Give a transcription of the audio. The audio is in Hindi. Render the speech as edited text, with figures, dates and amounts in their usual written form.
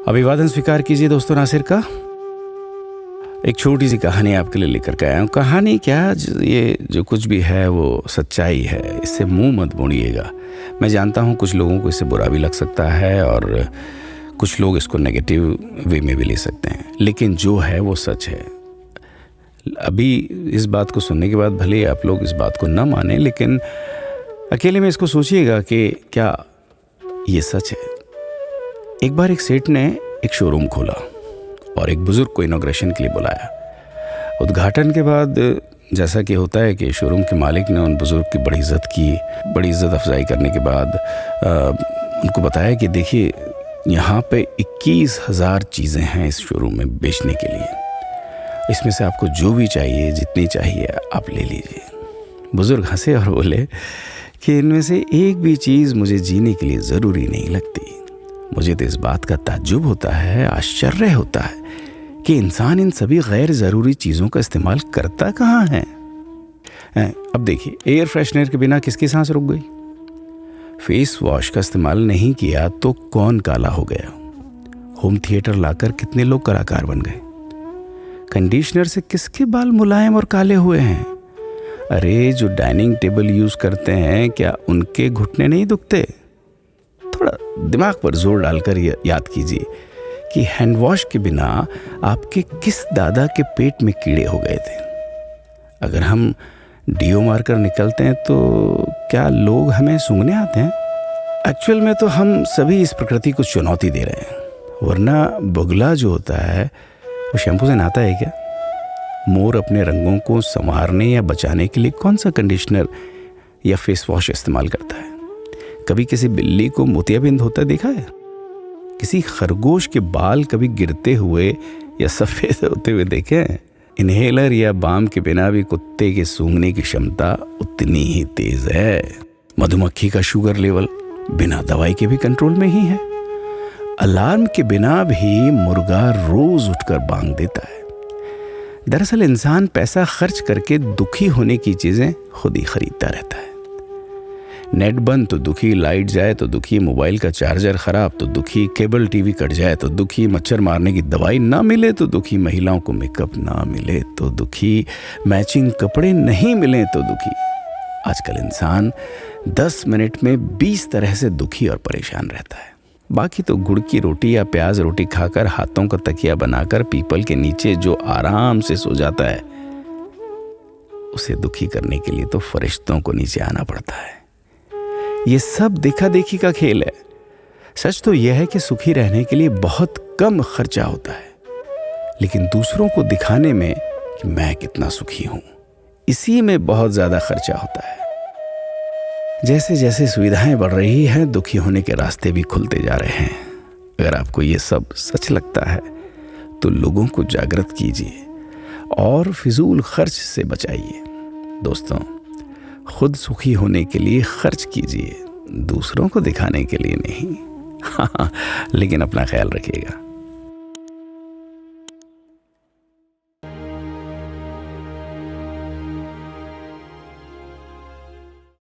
अभिवादन स्वीकार कीजिए दोस्तों नासिर का। एक छोटी सी कहानी आपके लिए लेकर के आया हूँ। कहानी क्या, ये जो कुछ भी है वो सच्चाई है, इससे मुंह मत मोड़िएगा। मैं जानता हूँ कुछ लोगों को इससे बुरा भी लग सकता है और कुछ लोग इसको नेगेटिव वे में भी ले सकते हैं, लेकिन जो है वो सच है। अभी इस बात को सुनने के बाद भले आप लोग इस बात को न माने, लेकिन अकेले में इसको सोचिएगा कि क्या ये सच है। एक बार एक सेठ ने एक शोरूम खोला और एक बुजुर्ग को इनॉग्रेशन के लिए बुलाया। उद्घाटन के बाद जैसा कि होता है कि शोरूम के मालिक ने उन बुजुर्ग की बड़ी इज्जत की। बड़ी इज्जत अफजाई करने के बाद उनको बताया कि देखिए, यहाँ पे 21,000 चीज़ें हैं इस शोरूम में बेचने के लिए। इसमें से आपको जो भी चाहिए, जितनी चाहिए आप ले लीजिए। बुजुर्ग हंसे और बोले कि इनमें से एक भी चीज़ मुझे जीने के लिए ज़रूरी नहीं लगती। मुझे तो इस बात का ताज्जुब होता है, आश्चर्य होता है कि इंसान इन सभी गैर ज़रूरी चीज़ों का इस्तेमाल करता कहाँ है। अब देखिए, एयर फ्रेशनर के बिना किसकी सांस रुक गई? फेस वॉश का इस्तेमाल नहीं किया तो कौन काला हो गया? होम थिएटर लाकर कितने लोग कलाकार बन गए? कंडीशनर से किसके बाल मुलायम और काले हुए हैं? अरे, जो डाइनिंग टेबल यूज़ करते हैं, क्या उनके घुटने नहीं दुखते? थोड़ा दिमाग पर जोर डालकर याद कीजिए कि हैंड वॉश के बिना आपके किस दादा के पेट में कीड़े हो गए थे। अगर हम डीओ मारकर निकलते हैं तो क्या लोग हमें सूंघने आते हैं? एक्चुअल में तो हम सभी इस प्रकृति को चुनौती दे रहे हैं, वरना बुगला जो होता है वो शैम्पू से नहाता है क्या? मोर अपने रंगों को संवारने या बचाने के लिए कौन सा कंडीशनर या फेस वॉश इस्तेमाल करता है? कभी किसी बिल्ली को मोतियाबिंद होता देखा है? किसी खरगोश के बाल कभी गिरते हुए या सफ़ेद होते हुए देखे हैं? इन्हेलर या बाम के बिना भी कुत्ते के सूंघने की क्षमता उतनी ही तेज है। मधुमक्खी का शुगर लेवल बिना दवाई के भी कंट्रोल में ही है। अलार्म के बिना भी मुर्गा रोज उठकर बांग देता है। दरअसल इंसान पैसा खर्च करके दुखी होने की चीजें खुद ही खरीदता रहता है। नेट बंद तो दुखी, लाइट जाए तो दुखी, मोबाइल का चार्जर खराब तो दुखी, केबल टीवी कट जाए तो दुखी, मच्छर मारने की दवाई ना मिले तो दुखी, महिलाओं को मेकअप ना मिले तो दुखी, मैचिंग कपड़े नहीं मिले तो दुखी। आजकल इंसान 10 मिनट में 20 तरह से दुखी और परेशान रहता है। बाकी तो गुड़ की रोटी या प्याज रोटी खाकर हाथों का तकिया बनाकर पीपल के नीचे जो आराम से सो जाता है, उसे दुखी करने के लिए तो फरिश्तों को नीचे आना पड़ता है। ये सब देखा देखी का खेल है। सच तो यह है कि सुखी रहने के लिए बहुत कम खर्चा होता है, लेकिन दूसरों को दिखाने में कि मैं कितना सुखी हूं, इसी में बहुत ज्यादा खर्चा होता है। जैसे जैसे सुविधाएं बढ़ रही हैं, दुखी होने के रास्ते भी खुलते जा रहे हैं। अगर आपको ये सब सच लगता है तो लोगों को जागृत कीजिए और फिजूल खर्च से बचाइए। दोस्तों, खुद सुखी होने के लिए खर्च कीजिए, दूसरों को दिखाने के लिए नहीं। हाँ, लेकिन अपना ख्याल रखिएगा।